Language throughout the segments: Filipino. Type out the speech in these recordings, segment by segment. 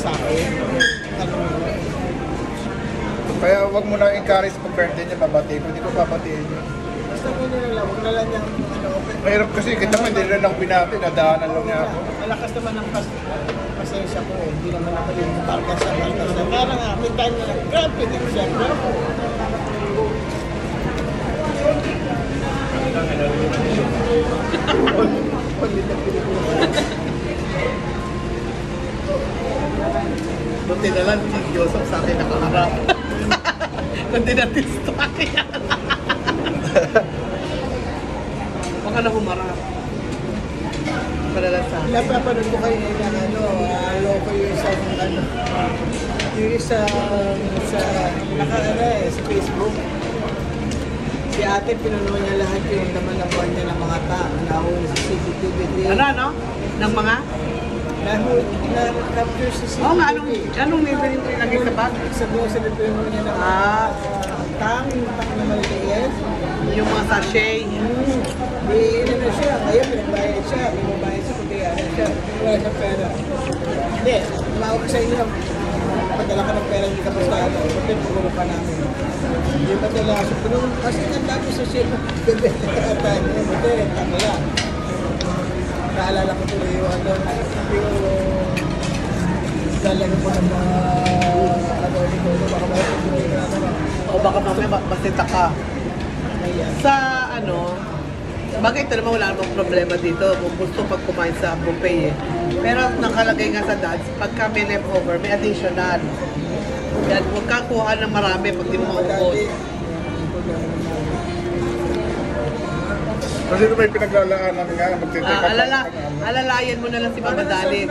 sa akin. Kaya wag mo na encourage pag birthday niya, babati ko. Hindi ko babatiin niya. Basta mo nila lang, huwag na lang niyang okay. Mahirap kasi, kita mo, hindi rin ako pinati, nadaanan lang niya ako. Malakas naman ang pasensya ko. Hindi naman ako yung targa sa. Kaya nga, may time na lang, grabe din siya. Buti na lang, si Joseph sa akin nakaharap. Kundi natin story. Baka na humarap. Padala sa akin. Napapanood ko kayo ng ko yung isang yung isang sa sa Facebook. Si ate, pinuno niya lahat yung naman ng buwan niya ng mga tao. Nahuli sa CCTV. Ano? Ng mga? Na-capture sa CCTV. Oo nga, anong level yung lagi sa bag? Sa buwan sa pinuno niya ng tang na maliliit. Yung mga sachet. Di, na siya. Ngayon, pinagbayad siya. Pinagbayad siya. Kundi, siya. Wala siya pera. Hindi, tumawag ko sa inyo. Padala ka ng pera, hindi ka basta ano. Kundi, puro pa namin. Hindi padala. Kasi nandang ko sa ship. Kundi, tama lang. Naalala ko tuloy yung yung lalagay ko ng mga baka makapagpuloy ka na. O baka mamaya masita ka. Sa bagay ito naman wala namang problema dito. Kung gusto pag kumain sa buffet eh. Pero nakalagay nga sa dads, pagka may leftover, may additional. Yan, huwag kang kuha ng marami pag di mo maubos. Kasi may pinaglalaanan nga, magtitake Alalayan mo na lang si Mama Dalit.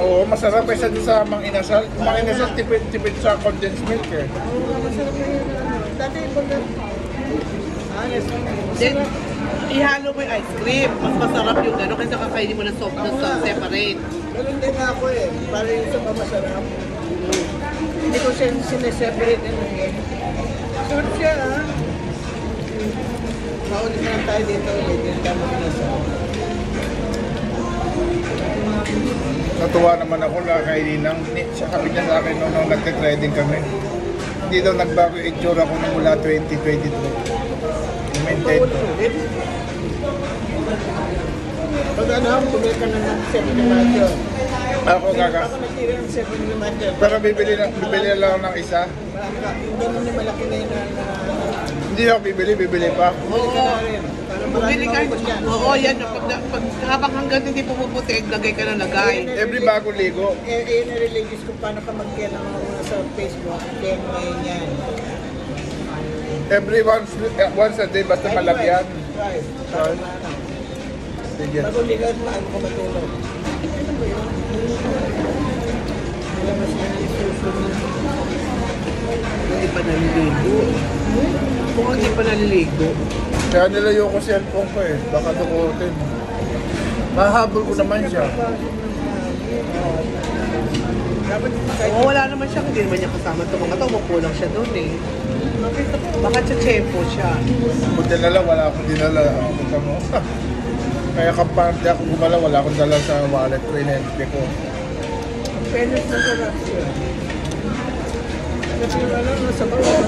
Oo, masarap isa din sa Mang Inasal. Mang Inasal, tipid sa condensed milk eh. Masarap na yun. Dati yung Then, ihalo mo yung ice cream. Mas masarap yung gano'n kasi kakainin mo ng soft na separate. ganun din nga ako eh. Para yung sa masarap. Hindi ko siya sineseparate eh. Sure siya ha. Maulit na lang tayo dito. Hindi na tayo mag-inasal. Natuwa naman ako na kay Ninang. Sabi niya sa akin nung nagte-trading kami. Hindi daw nagbago yung itsura ko nung mula 2022. Maintain ko. Pag bumili ka na ng 7 Ako gaga. Ako natira ng 7 Pero bibili na lang ng isa. Yung gano'n na malaki na yun na Hindi ako bibili pa. Oo. Bumili ka. Oo, yan. Habang hanggang hindi pumuputi, lagay ka na lagay. Every bagong ligo. Yun na religious kung paano ka mag-care ng mga muna sa Facebook. Care mo yan. Every once a day, basta malagyan. Right. Sige. Bagong ligaw at paano ka matulog. Ano ba yun? Hindi pa naliligo. Kung hindi pa naliligo. Kaya nilayo ko cellphone ko eh. Baka dukutin. Mahabol ko naman siya. Oo, wala naman siya. Hindi naman niya kasama ito. Mga ito, mapulang siya doon eh. Baka tsa-tempo siya. Buti na lang, wala akong dinala. Kita mo. Kaya kampante ako gumala, wala akong dala sa wallet ko, in-NP ko. Penis na sarap siya. Kasi wala na sa bawah.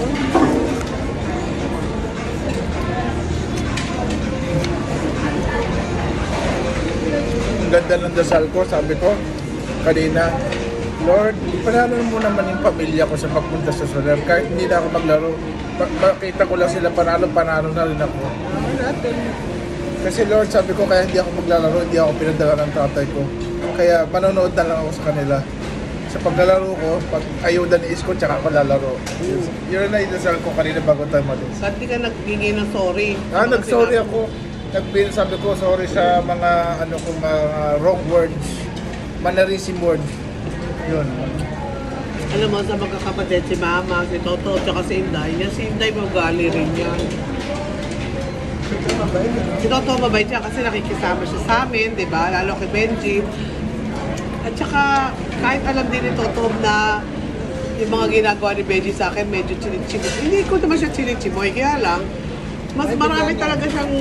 Ang ganda ng dasal ko, sabi ko, kanina, Lord, panalo mo naman yung pamilya ko sa pagpunta sa solar. Kahit hindi na ako maglaro, makita ko lang sila panalo na rin ako. Kasi Lord, sabi ko, kaya hindi ako maglalaro, hindi ako pinadala ng tatay ko. Kaya manonood na lang ako sa kanila. Sa paglalaro ko, pag ayuda ni Isko, tsaka ako lalaro. Yun na inasal ko kanina bago tayo malis. Ba't di ka naghingi ng sorry? Nag-sorry ako. Sabi ko, sorry sa mga kong wrong words. Mannerism words. Yun. Alam mo, sa magkakapatid, si Mama, si Toto, tsaka si Inday. Yan si Inday, magali rin yan. Si Toto mabait siya kasi nakikisama siya sa amin, di ba? Lalo kay Benji. At saka, kahit alam din ni Toto na yung mga ginagawa ni Benji sa akin, medyo chinichimoy. Hindi ko naman siya chinichimoy, kaya lang, mas marami talaga siyang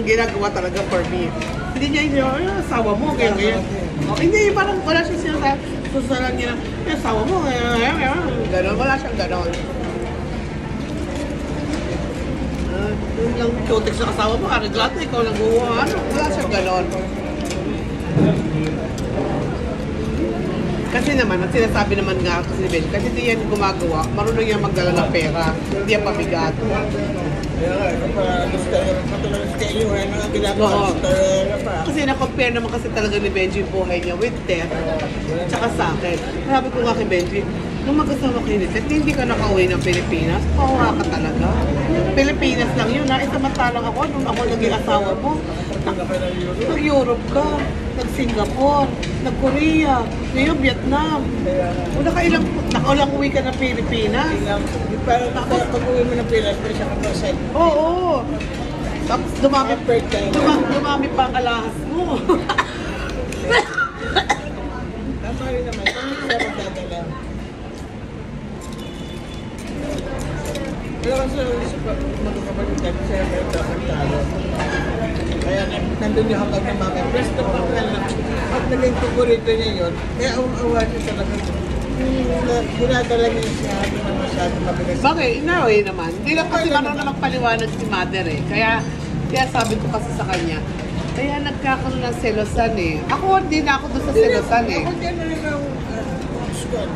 ginagawa talaga for me. Hindi niya asawa mo, ganyan. Oh, hindi, parang wala siya sinasabi. Susalan niya ng, yung asawa mo, gano'n, wala siyang gano'n. Yung lang chotex sa asawa mo, ariglato, ikaw lang guwa, ano, wala siyang gano'n. Kasi naman, ang sinasabi naman nga kasi ni Ben, kasi hindi yan gumagawa, marunong yan magdala ng pera, hindi yan pabigat. Kaya nga, patulong sa kayo, ano ang ginagawa, Oo. pa. Kasi na-compare naman kasi talaga ni Benji yung buhay niya with Ted, tsaka sa akin. Sabi ko nga kay Benji, nung mag-asawa kayo ni Ted, hindi ka nakauwi ng Pilipinas, paura ka talaga. Pilipinas lang yun ha, samantalang ako, nung ako naging asawa mo, nag-Europe ka, nag-Singapore, nag-Korea, ngayon Vietnam. Nakaulang uwi ka ng Pilipinas. Parang pag-uwi mo ng Pilas, may isang kapasan. Oo. Tapos dumami pa ang alahas mo. Tama rin naman, kung hindi siya magdadala. Pero kasi magkakapagod kasi siya may talo. Kaya nandun yung hanggang ng mami. Presto pa ka lang. At naging paborito niya yun, kaya awa niya talaga. Dinadala niya siya na masyado mabigas. Bakit? Inaway naman. Hindi lang kasi marunong magpaliwanag si mother eh. Kaya sabi ko kasi sa kanya, kaya nagkakaroon ng selosan eh. Ako hindi na ako doon sa selosan eh. Ako din na rin ang squad.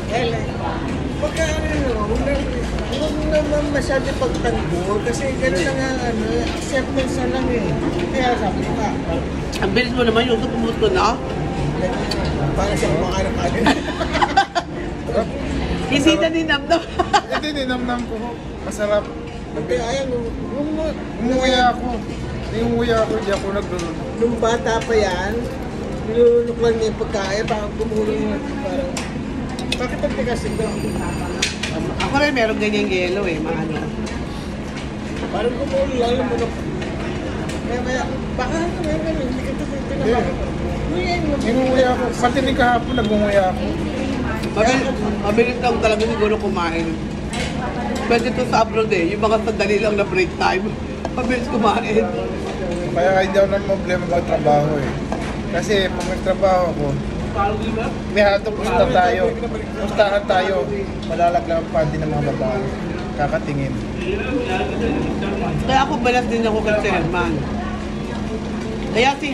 Kaya pagka huwag naman masyado pagtanggol kasi gano'n na nga acceptance na lang eh. Kaya sabi ko ka, Ang bilis mo naman yung pumuto na. para siya kumakain ng kanin. Hindi na ninamdam. Hindi, ninamnam ko. Masarap. Kaya ayan, Umuwi ako. Umuwi ako, di ako naglulun. nung bata pa yan, nilulunok lang niya yung pagkain, parang gumulong na parang, bakit ang tigas ito? Ako rin meron ganyang yelo eh, mga ano. Parang gumulong lang yung manok. Kaya, baka hindi ka ito pinapakit. Umuwi ako. Pati ni kahapon, nag-umuwi ako. Mabilis lang talaga siguro kumain. Pwede ito sa abroad eh, yung mga sandali lang na break time. Mabilis kumain. Kaya hindi ako ng problema magtrabaho eh. Kasi pag nagtrabaho ako, may hatong pustahan tayo, malalaglang pa din ng mga babae. Kakatingin. Kaya ako balas din ako kay Sir Herman. Kaya si